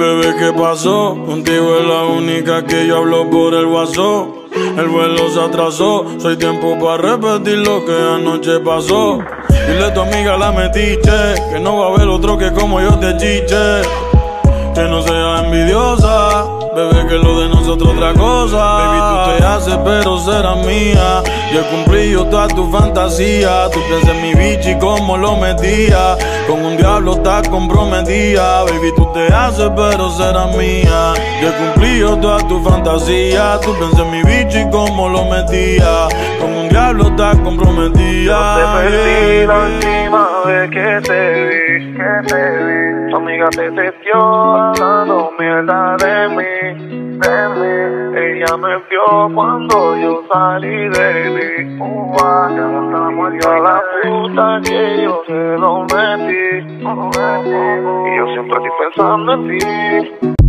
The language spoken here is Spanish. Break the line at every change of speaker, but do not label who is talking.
Bebé, ¿qué pasó? Contigo es la única que yo hablo por el WhatsApp. El vuelo se atrasó, soy tiempo para repetir lo que anoche pasó. Dile a tu amiga la metiche, que no va a haber otro que como yo te chiche. Que no sea envidiosa, bebé, que lo de nosotros otra cosa. Baby, tú te haces pero serás mía. Yo he cumplido toda tu fantasía. Tú piensas en mi bicho y cómo lo metía. Con un diablo estás comprometida. Baby, tú te haces pero serás mía. Yo he cumplido toda tu fantasía. Tú piensas en mi bicho y cómo lo metía. Con un diablo estás comprometida.
Yo te perdí la última vez que te vi. Tu amiga te testió hablando mierda de mí. Ella me vio cuando yo salí de mí. Y a la puta que yo se lo metí. Y yo siempre estoy pensando en ti.